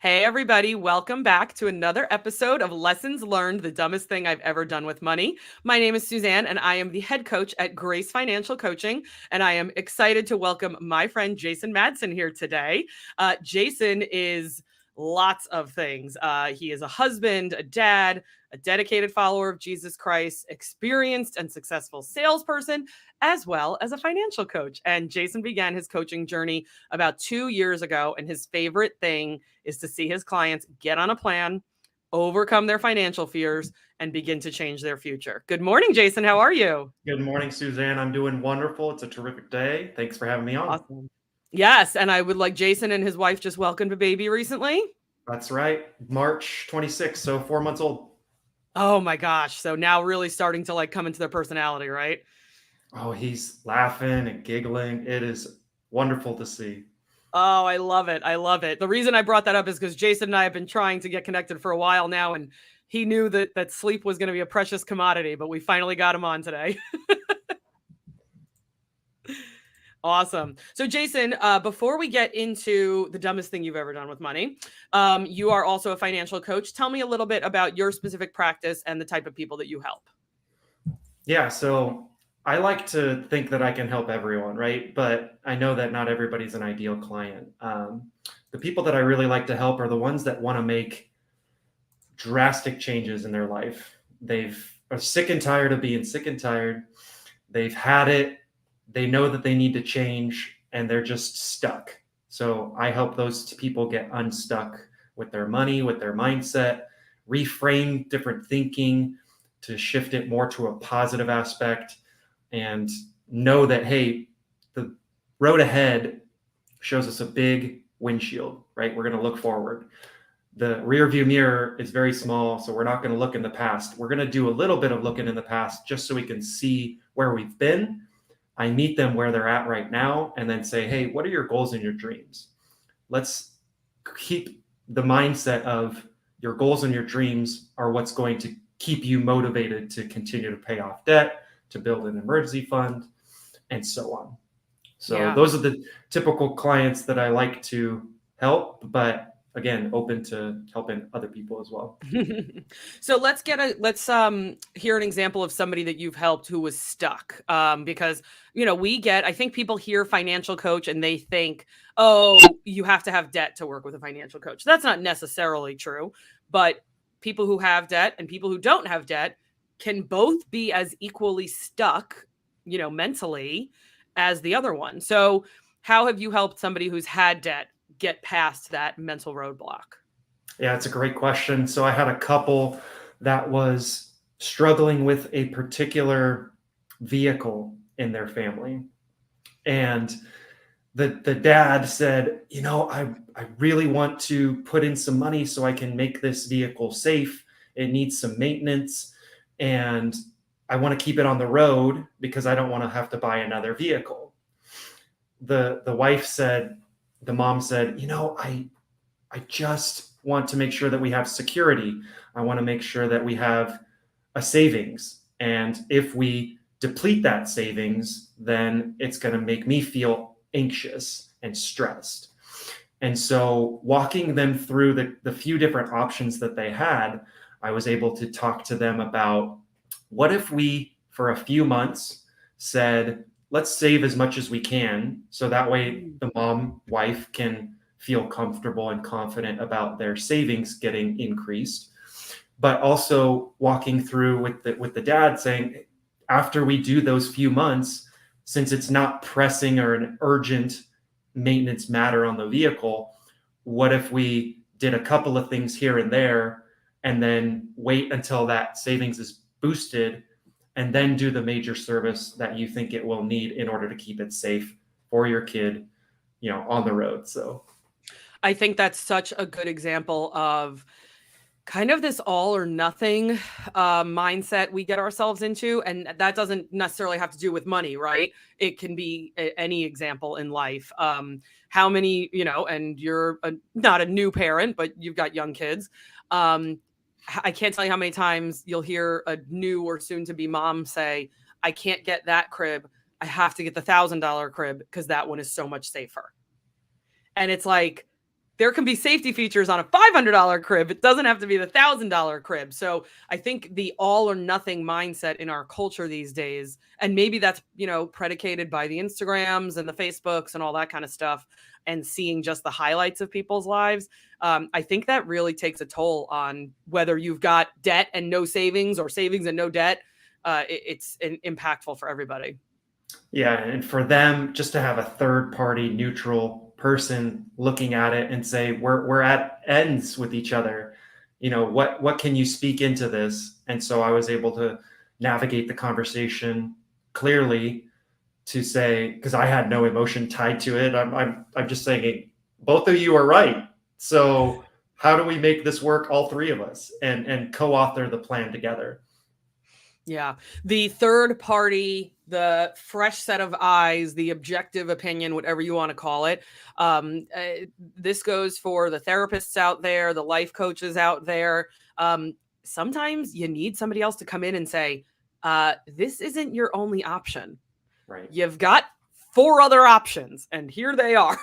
Hey, everybody. Welcome back to another episode of Lessons Learned, the dumbest thing I've ever done with money. My name is Suzanne, and I am the head coach at Grace Financial Coaching. And I am excited to welcome my friend Jason Madsen here today. Jason is lots of things. He is a husband, a dad, a dedicated follower of Jesus Christ, experienced and successful salesperson, as well as a financial coach. And Jason began his coaching journey about 2 years ago. And his favorite thing is to see his clients get on a plan, overcome their financial fears, and begin to change their future. Good morning, Jason. How are you? Good morning, Suzanne. I'm doing wonderful. It's a terrific day. Thanks for having me on. Awesome. Yes. And I would like Jason and his wife just welcomed a baby recently. That's right. March 26th, so 4 months old. Oh my gosh. So now really starting to like come into their personality, right? Oh, he's laughing and giggling. It is wonderful to see. Oh, I love it. I love it. The reason I brought that up is because Jason and I have been trying to get connected for a while now, and he knew that sleep was going to be a precious commodity, but we finally got him on today. Awesome. So, Jason, before we get into the dumbest thing you've ever done with money, you are also a financial coach. Tell me a little bit about your specific practice and the type of people that you help. Yeah, so I like to think that I can help everyone, right? But I know that not everybody's an ideal client. The people that I really like to help are the ones that want to make drastic changes in their life. Are sick and tired of being sick and tired. They've had it. They know that they need to change and they're just stuck. So I help those people get unstuck with their money, with their mindset, reframe different thinking to shift it more to a positive aspect and know that, hey, the road ahead shows us a big windshield, right? We're going to look forward. The rear view mirror is very small, so we're not going to look in the past. We're going to do a little bit of looking in the past just so we can see where we've been. I meet them where they're at right now and then say, hey, what are your goals and your dreams? Let's keep the mindset of your goals and your dreams are what's going to keep you motivated to continue to pay off debt, to build an emergency fund, and so on. So those are the typical clients that I like to help, but again, open to helping other people as well. So let's hear an example of somebody that you've helped who was stuck. Because I think people hear financial coach and they think, oh, you have to have debt to work with a financial coach. That's not necessarily true, but people who have debt and people who don't have debt can both be as equally stuck, mentally as the other one. So how have you helped somebody who's had debt get past that mental roadblock? Yeah, it's a great question. So I had a couple that was struggling with a particular vehicle in their family. And the dad said, I really want to put in some money so I can make this vehicle safe. It needs some maintenance. And I want to keep it on the road because I don't want to have to buy another vehicle. The mom said, I just want to make sure that we have security. I want to make sure that we have a savings. And if we deplete that savings, then it's going to make me feel anxious and stressed. And so walking them through the few different options that they had, I was able to talk to them about what if we, for a few months, said, let's save as much as we can. So that way the wife can feel comfortable and confident about their savings getting increased, but also walking through with the dad saying, after we do those few months, since it's not pressing or an urgent maintenance matter on the vehicle, what if we did a couple of things here and there and then wait until that savings is boosted and then do the major service that you think it will need in order to keep it safe for your kid, on the road. So I think that's such a good example of kind of this all or nothing mindset we get ourselves into. And that doesn't necessarily have to do with money, right? It can be any example in life. How many, and you're not a new parent, but you've got young kids. I can't tell you how many times you'll hear a new or soon to be mom say, I can't get that crib. I have to get the $1,000 crib because that one is so much safer. And it's like, there can be safety features on a $500 crib. It doesn't have to be the $1,000 crib. So I think the all or nothing mindset in our culture these days, and maybe that's, predicated by the Instagrams and the Facebooks and all that kind of stuff, and seeing just the highlights of people's lives. I think that really takes a toll on whether you've got debt and no savings or savings and no debt. It's impactful for everybody. Yeah, and for them just to have a third party neutral person looking at it and say we're at ends with each other. What can you speak into this? And so I was able to navigate the conversation clearly to say, because I had no emotion tied to it. I'm just saying, hey, both of you are right. So how do we make this work, all three of us, and co-author the plan together? Yeah. The third party, the fresh set of eyes, the objective opinion, whatever you want to call it. This goes for the therapists out there, the life coaches out there. Sometimes you need somebody else to come in and say, this isn't your only option. Right. You've got 4 other options, and here they are.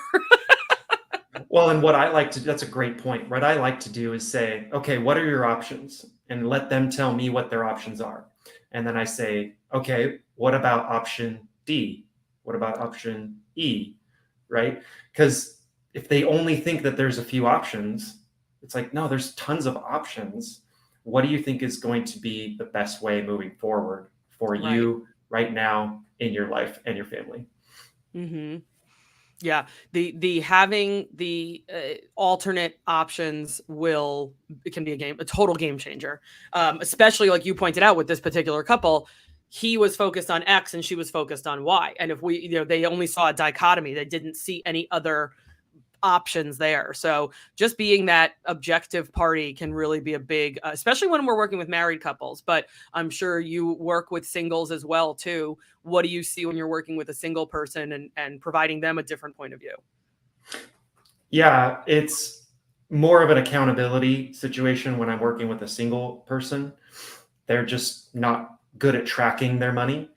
Well, and what I like to, that's a great point. What I like to do is say, okay, what are your options? And let them tell me what their options are. And then I say, okay, what about option D? What about option E? Right? Because if they only think that there's a few options, it's like, no, there's tons of options. What do you think is going to be the best way moving forward for Right. you right now in your life and your family? Mm-hmm. Yeah, the having the alternate options it can be a total game changer. Especially like you pointed out with this particular couple, he was focused on X and she was focused on Y. And if they only saw a dichotomy, they didn't see any other options there. So just being that objective party can really be a big, especially when we're working with married couples, but I'm sure you work with singles as well too. What do you see when you're working with a single person and providing them a different point of view? Yeah, it's more of an accountability situation when I'm working with a single person. They're just not good at tracking their money.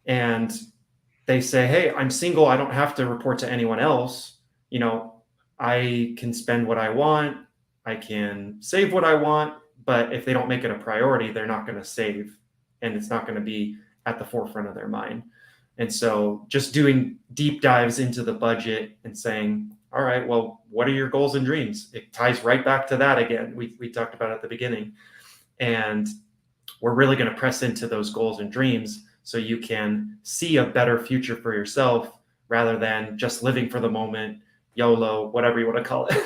And they say, hey, I'm single. I don't have to report to anyone else. I can spend what I want. I can save what I want. But if they don't make it a priority, they're not going to save. And it's not going to be at the forefront of their mind. And so just doing deep dives into the budget and saying, all right, well, what are your goals and dreams? It ties right back to that again. We talked about at the beginning. And we're really going to press into those goals and dreams so you can see a better future for yourself rather than just living for the moment, YOLO, whatever you want to call it.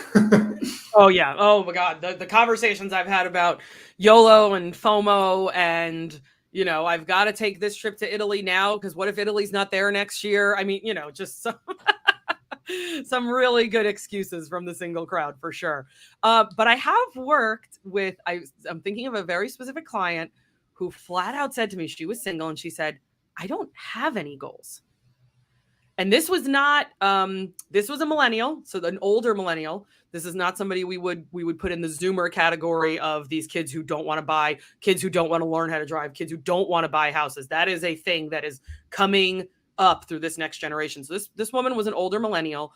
Oh, yeah. Oh, my God. The conversations I've had about YOLO and FOMO and, I've got to take this trip to Italy now because what if Italy's not there next year? I mean, just some really good excuses from the single crowd for sure. But I have worked with, I'm thinking of a very specific client who flat out said to me, she was single and she said, I don't have any goals. And this was not, this was a millennial. So an older millennial. This is not somebody we would put in the Zoomer category of these kids who don't want to buy, kids who don't want to learn how to drive, kids who don't want to buy houses. That is a thing that is coming up through this next generation. So this woman was an older millennial,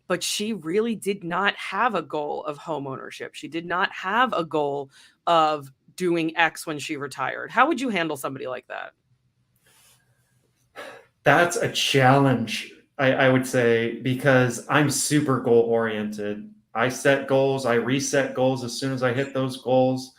but she really did not have a goal of home ownership. She did not have a goal of doing X when she retired. How would you handle somebody like that? That's a challenge, I would say, because I'm super goal oriented. I set goals, I reset goals as soon as I hit those goals.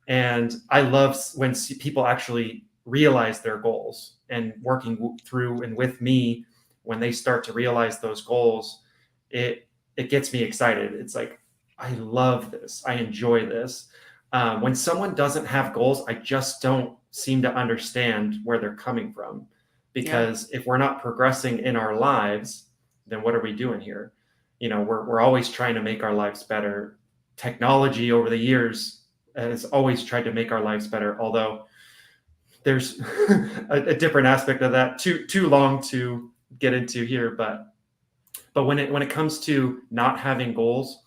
And I love when people actually realize their goals and working through and with me when they start to realize those goals, it gets me excited. It's like, I love this. I enjoy this. When someone doesn't have goals, I just don't seem to understand where they're coming from. Because if we're not progressing in our lives, then what are we doing here? We're always trying to make our lives better. Technology over the years has always tried to make our lives better, although there's a different aspect of that too long to get into here. But when it comes to not having goals,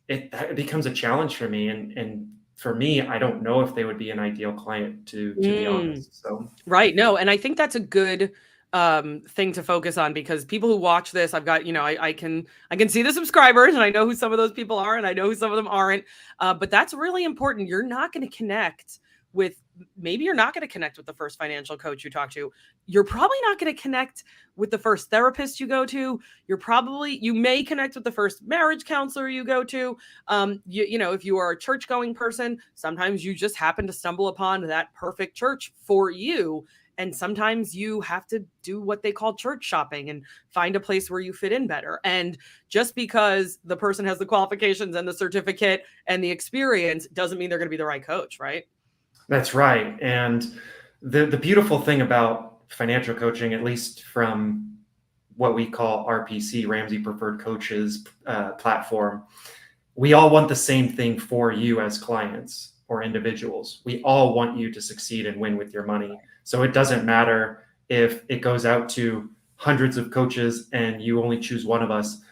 it becomes a challenge for me. And for me, I don't know if they would be an ideal client to be honest. So right. No, and I think that's a good thing to focus on, because people who watch this, I've got, I can see the subscribers, and I know who some of those people are, and I know who some of them aren't. But that's really important. You're not going to connect with, maybe you're not going to connect with the first financial coach you talk to. You're probably not going to connect with the first therapist you go to. You may connect with the first marriage counselor you go to. If you are a church going person, sometimes you just happen to stumble upon that perfect church for you. And sometimes you have to do what they call church shopping and find a place where you fit in better. And just because the person has the qualifications and the certificate and the experience doesn't mean they're going to be the right coach, right? That's right. And the beautiful thing about financial coaching, at least from what we call RPC, Ramsey Preferred Coaches platform, we all want the same thing for you as clients or individuals. We all want you to succeed and win with your money. So it doesn't matter if it goes out to hundreds of coaches and you only choose one of us.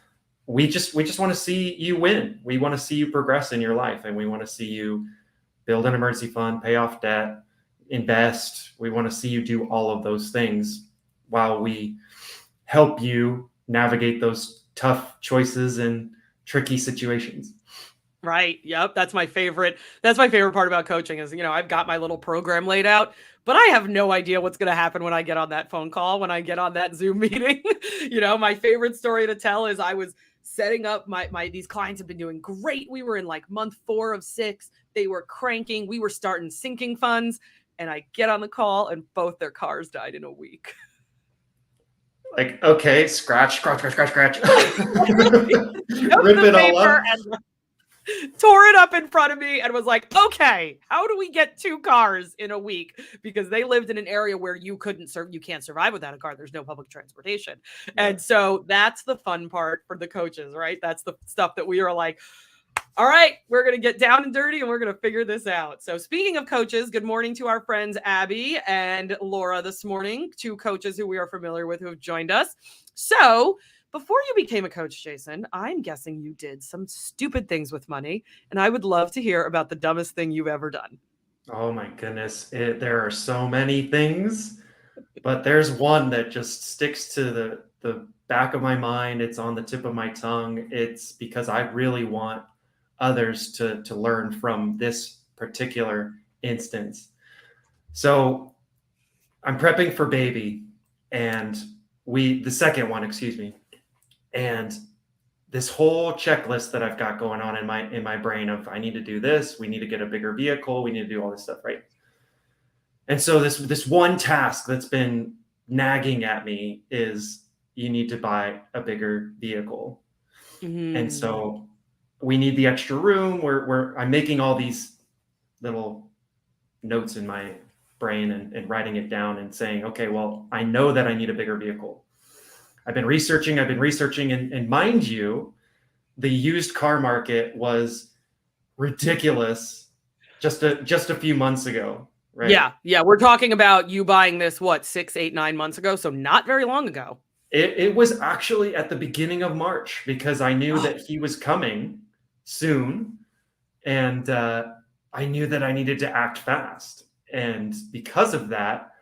We just want to see you win. We want to see you progress in your life, and we want to see you build an emergency fund, pay off debt, invest. We want to see you do all of those things while we help you navigate those tough choices and tricky situations. Right. Yep. That's my favorite. That's my favorite part about coaching is, I've got my little program laid out, but I have no idea what's going to happen when I get on that phone call, when I get on that Zoom meeting. My favorite story to tell is I was setting up these clients have been doing great. We were in like month 4 of 6. They were cranking. We were starting sinking funds, and I get on the call and both their cars died in a week. Like, okay, scratch. Rip it all up. Tore it up in front of me and was like, okay, how do we get 2 cars in a week? Because they lived in an area where you can't survive without a car. There's no public transportation. Yeah. And so that's the fun part for the coaches, right? That's the stuff that we are like, all right, we're going to get down and dirty and we're going to figure this out. So speaking of coaches, good morning to our friends Abby and Laura this morning, 2 coaches who we are familiar with who have joined us. So before you became a coach, Jason, I'm guessing you did some stupid things with money, and I would love to hear about the dumbest thing you've ever done. Oh my goodness. There are so many things, but there's one that just sticks to the back of my mind. It's on the tip of my tongue. It's because I really want others to learn from this particular instance. So I'm prepping for baby, and the second one, excuse me. And this whole checklist that I've got going on in my brain of, I need to do this, we need to get a bigger vehicle, we need to do all this stuff, right? And so this one task that's been nagging at me is, you need to buy a bigger vehicle. Mm-hmm. And so we need the extra room. I'm making all these little notes in my brain and writing it down and saying, okay, well, I know that I need a bigger vehicle. I've been researching, and mind you, the used car market was ridiculous just a few months ago, right? Yeah. We're talking about you buying this, 6, 8, 9 months ago, so not very long ago. It was actually at the beginning of March, because I knew that he was coming soon, and I knew that I needed to act fast. And because of that,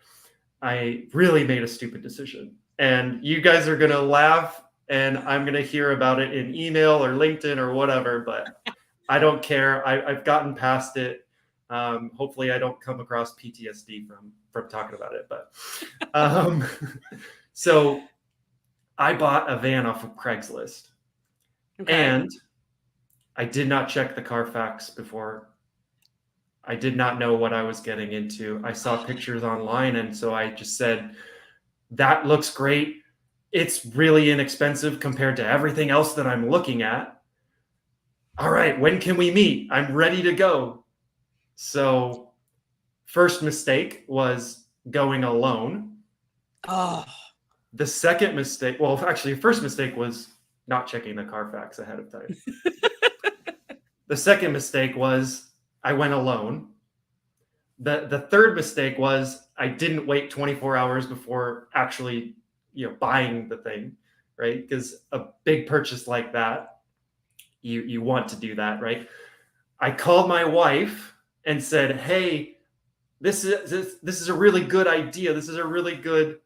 I really made a stupid decision. And you guys are going to laugh, and I'm going to hear about it in email or LinkedIn or whatever, but I don't care. I've gotten past it. Hopefully I don't come across PTSD from talking about it, but so I bought a van off of Craigslist. Okay. And I did not check the Carfax before. I did not know what I was getting into. I saw pictures online, and so I just said, that looks great. It's really inexpensive compared to everything else that I'm looking at. All right, when can we meet? I'm ready to go. So first mistake was going alone. Oh. The second mistake, first mistake was not checking the Carfax ahead of time. The second mistake was I went alone. The third mistake was I didn't wait 24 hours before actually, buying the thing, right? Because a big purchase like that, you want to do that, right? I called my wife and said, "Hey, this is a really good idea. This is a really good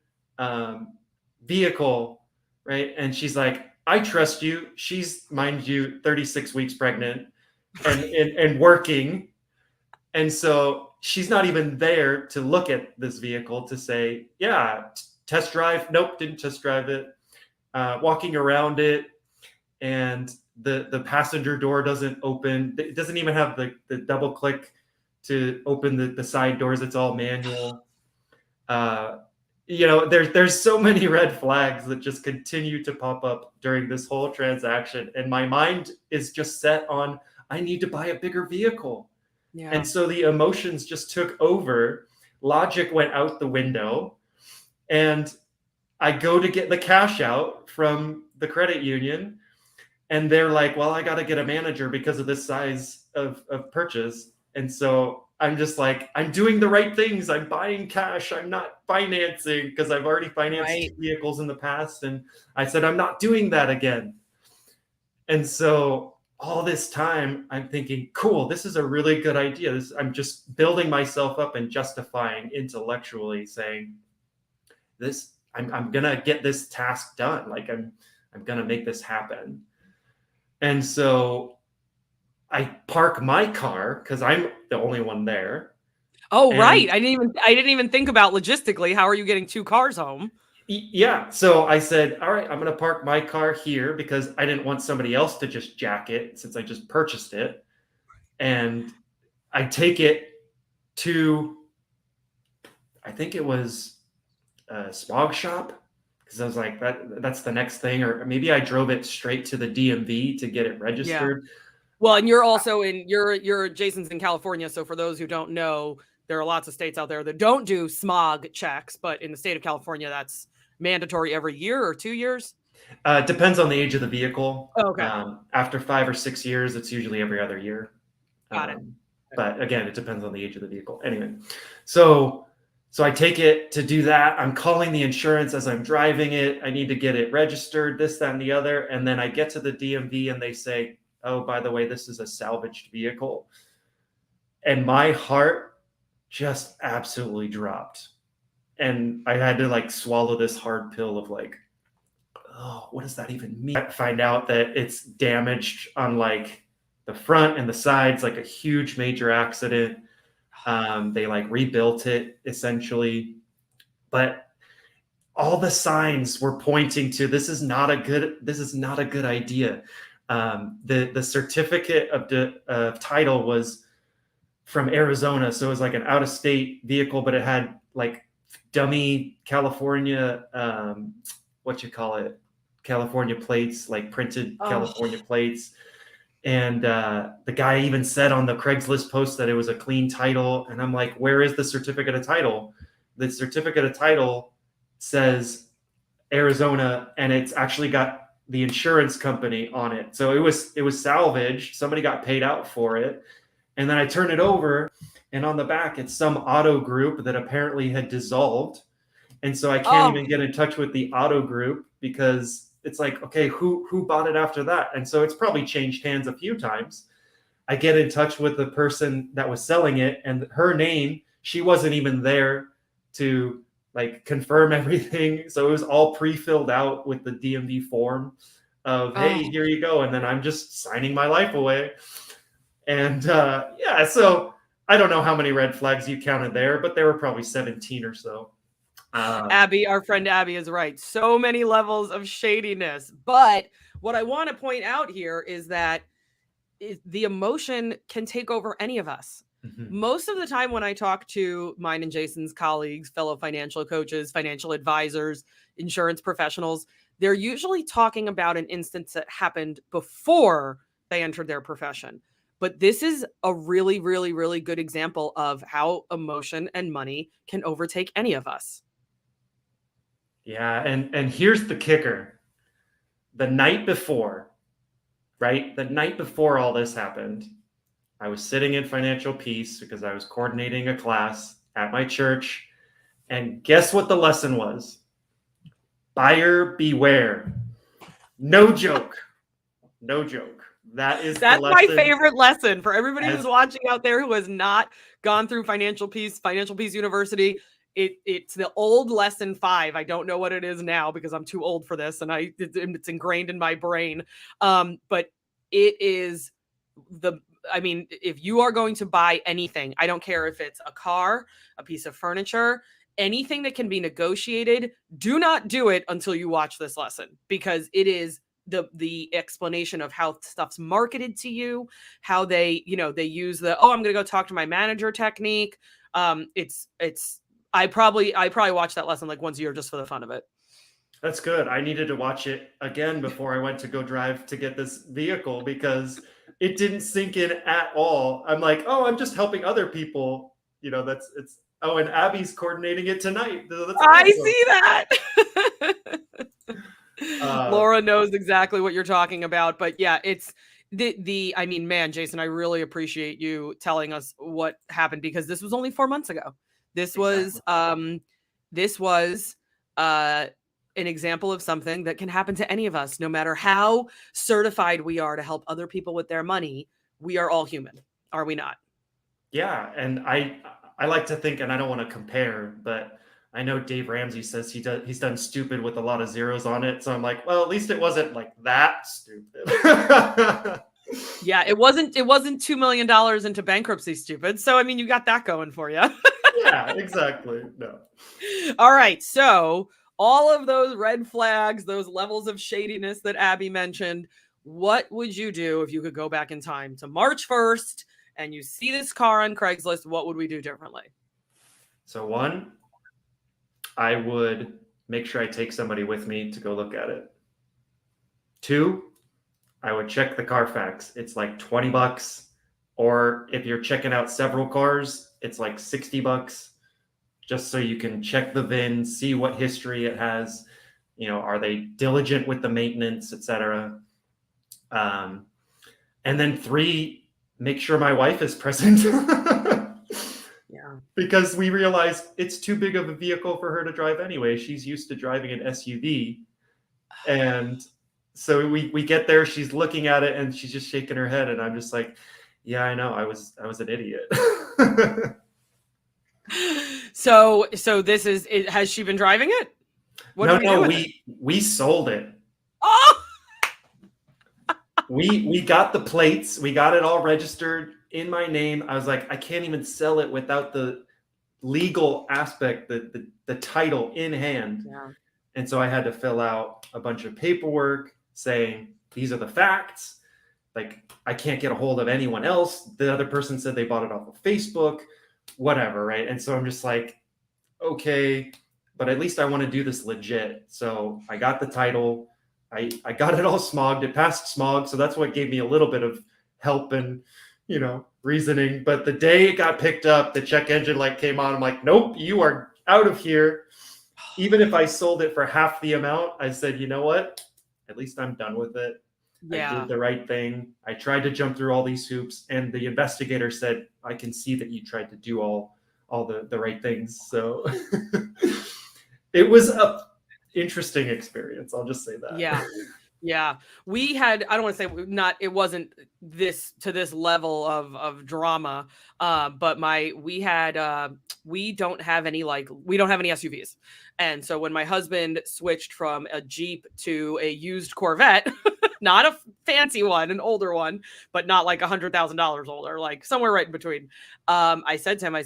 vehicle, right? And she's like, I trust you. She's, mind you, 36 weeks pregnant and working. And so she's not even there to look at this vehicle to say, yeah, test drive. Nope, didn't test drive it. Walking around it, and the passenger door doesn't open. It doesn't even have the double click to open the side doors. It's all manual. There's so many red flags that just continue to pop up during this whole transaction, and my mind is just set on, I need to buy a bigger vehicle. Yeah. And so the emotions just took over. Logic went out the window, and I go to get the cash out from the credit union, and they're like, well, I got to get a manager because of this size of purchase. And so I'm just like, I'm doing the right things. I'm buying cash. I'm not financing, because I've already financed Right. vehicles in the past. And I said, I'm not doing that again. And so all this time I'm thinking, cool, this is a really good idea. I'm just building myself up and justifying intellectually, saying this, I'm going to get this task done. Like I'm going to make this happen. And so I park my car because I'm the only one there. Oh, And right. I didn't even think about logistically. How are you getting 2 cars home? yeah. So I said, all right, I'm going to park my car here because I didn't want somebody else to just jack it since I just purchased it. And I take it to, I think it was a smog shop, because I was like, that's the next thing. Or maybe I drove it straight to the DMV to get it registered. Yeah. Well, and you're also Jason's in California. So for those who don't know, there are lots of states out there that don't do smog checks, but in the state of California, that's mandatory every year or 2 years. Depends on the age of the vehicle. Oh, okay. After 5 or 6 years, it's usually every other year. Got it. But again, it depends on the age of the vehicle. Anyway, so I take it to do that. I'm calling the insurance as I'm driving it. I need to get it registered, this, that, and the other. And then I get to the DMV and they say, oh, by the way, this is a salvaged vehicle. And my heart just absolutely dropped. And I had to like swallow this hard pill of like, oh, what does that even mean? I find out that it's damaged on like the front and the sides, like a huge major accident. They like rebuilt it essentially, but all the signs were pointing to this is not a good idea. The certificate of title was from Arizona, so it was like an out of state vehicle, but it had like dummy California, California plates, like printed California plates. And the guy even said on the Craigslist post that it was a clean title. And I'm like, where is the certificate of title? The certificate of title says Arizona, and it's actually got the insurance company on it. So it was salvaged. Somebody got paid out for it. And then I turn it over, and on the back, it's some auto group that apparently had dissolved. And so I can't even get in touch with the auto group, because it's like, okay, who bought it after that? And so it's probably changed hands a few times. I get in touch with the person that was selling it, and her name, she wasn't even there to like confirm everything. So it was all pre-filled out with the DMV form of, hey, here you go. And then I'm just signing my life away. And yeah, so I don't know how many red flags you counted there, but there were probably 17 or so. Abby, our friend Abby is right. So many levels of shadiness. But what I want to point out here is that the emotion can take over any of us. Mm-hmm. Most of the time when I talk to mine and Jason's colleagues, fellow financial coaches, financial advisors, insurance professionals, they're usually talking about an instance that happened before they entered their profession. But this is a really, really, really good example of how emotion and money can overtake any of us. Yeah, and here's the kicker. The night before, right? The night before all this happened, I was sitting in financial peace because I was coordinating a class at my church. And guess what the lesson was? Buyer beware. No joke. No joke. That's my favorite lesson for everybody who's watching out there who has not gone through Financial Peace University. it's the old lesson 5. I don't know what it is now because I'm too old for this, and it's ingrained in my brain. But it is I mean, if you are going to buy anything, I don't care if it's a car, a piece of furniture, anything that can be negotiated, do not do it until you watch this lesson, because it is the explanation of how stuff's marketed to you, how they use I'm going to go talk to my manager technique. It's I probably watch that lesson like once a year just for the fun of it. That's good. I needed to watch it again before I went to go drive to get this vehicle, because it didn't sink in at all. I'm like, oh, I'm just helping other people. And Abby's coordinating it tonight. That's I awesome. see that. Laura knows exactly what you're talking about, but yeah, it's I mean, man, Jason, I really appreciate you telling us what happened, because this was only 4 months ago. This was an example of something that can happen to any of us, no matter how certified we are to help other people with their money. We are all human, are we not? Yeah, and I like to think, and I don't want to compare, but I know Dave Ramsey says he's done stupid with a lot of zeros on it. So I'm like, well, at least it wasn't like that stupid. Yeah, it wasn't $2 million into bankruptcy stupid. So I mean, you got that going for you. Yeah, exactly. No. All right. So all of those red flags, those levels of shadiness that Abby mentioned, what would you do if you could go back in time to March 1st and you see this car on Craigslist? What would we do differently? So 1, I would make sure I take somebody with me to go look at it. 2, I would check the Carfax. It's like $20. Or if you're checking out several cars, it's like $60, just so you can check the VIN, see what history it has. Are they diligent with the maintenance, etc. And then 3, make sure my wife is present. Yeah. Because we realized it's too big of a vehicle for her to drive anyway. She's used to driving an SUV. And so we get there, she's looking at it and she's just shaking her head. And I'm just like, yeah, I know. I was an idiot. So this is it. Has she been driving it? We sold it. Oh! We got the plates. We got it all registered in my name. I was like, I can't even sell it without the legal aspect, the title in hand. Yeah. And so I had to fill out a bunch of paperwork saying, these are the facts. Like, I can't get a hold of anyone else. The other person said they bought it off of Facebook, whatever, right? And so I'm just like, okay, but at least I want to do this legit. So I got the title. I got it all smogged. It passed smog. So that's what gave me a little bit of help and, reasoning. But the day it got picked up, the check engine light came on. I'm like, nope, you are out of here. Even if I sold it for half the amount, I said, you know what? At least I'm done with it. Yeah. I did the right thing. I tried to jump through all these hoops, and the investigator said, I can see that you tried to do all the right things. So it was a interesting experience. I'll just say that. Yeah. Yeah. We had, I don't want to say it wasn't to this level of drama. But we don't have any SUVs. And so when my husband switched from a Jeep to a used Corvette, not a fancy one, an older one, but not like $100,000 older, like somewhere right in between. I said to him,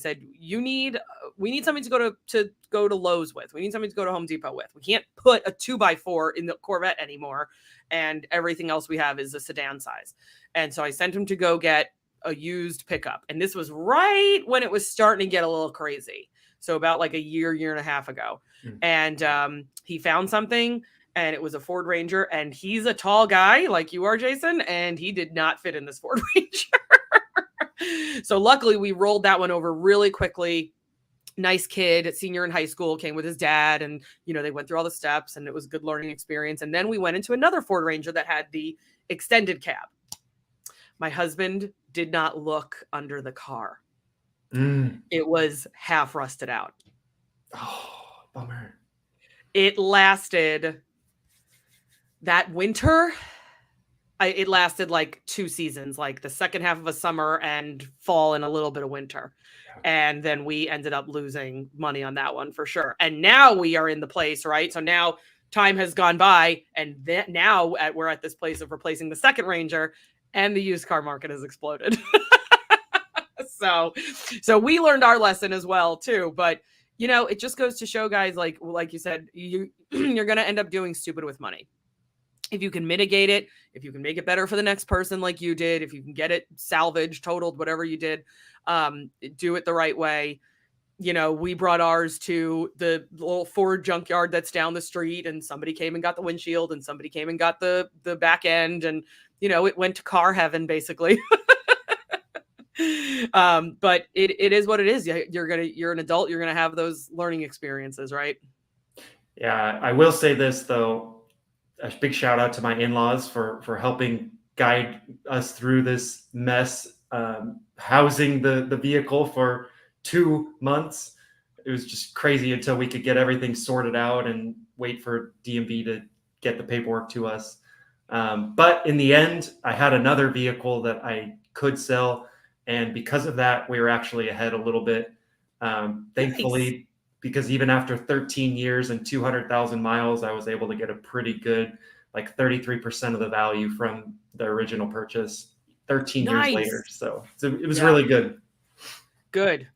we need something to go to Lowe's with. We need something to go to Home Depot with. We can't put a 2x4 in the Corvette anymore. And everything else we have is a sedan size. And so I sent him to go get a used pickup. And this was right when it was starting to get a little crazy. So about like a year and a half ago. Mm-hmm. And he found something, and it was a Ford Ranger, and he's a tall guy like you are, Jason, and he did not fit in this Ford Ranger. So luckily we rolled that one over really quickly. Nice kid, senior in high school, came with his dad, and they went through all the steps, and it was a good learning experience. And then we went into another Ford Ranger that had the extended cab. My husband did not look under the car. It was half rusted out. Oh, bummer. It lasted that winter. it lasted like 2 seasons, like the second half of a summer and fall and a little bit of winter. And then we ended up losing money on that one for sure. And now we are in the place, right? So now time has gone by, and now we're at this place of replacing the second Ranger, and the used car market has exploded. So we learned our lesson as well too. But it just goes to show, guys, like you said, you're going to end up doing stupid with money. If you can mitigate it, if you can make it better for the next person like you did, if you can get it salvaged, totaled, whatever you did, do it the right way. We brought ours to the little Ford junkyard that's down the street, and somebody came and got the windshield, and somebody came and got the back end, and it went to car heaven basically. But it is what it is. You're an adult, you're gonna have those learning experiences, right? Yeah, I will say this though, a big shout out to my in-laws for helping guide us through this mess, housing the vehicle for 2 months. It was just crazy until we could get everything sorted out and wait for DMV to get the paperwork to us. But in the end, I had another vehicle that I could sell. And because of that, we were actually ahead a little bit. Thankfully, nice. Because even after 13 years and 200,000 miles, I was able to get a pretty good, like 33% of the value from the original purchase 13 years later. So it was really good. Good.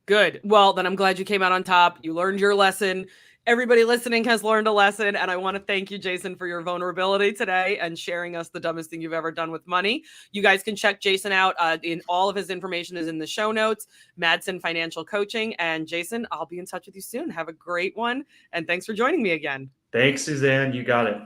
Well, then I'm glad you came out on top. You learned your lesson. Everybody listening has learned a lesson. And I want to thank you, Jason, for your vulnerability today and sharing us the dumbest thing you've ever done with money. You guys can check Jason out. In all of his information is in the show notes, Madsen Financial Coaching. And Jason, I'll be in touch with you soon. Have a great one. And thanks for joining me again. Thanks, Suzanne. You got it.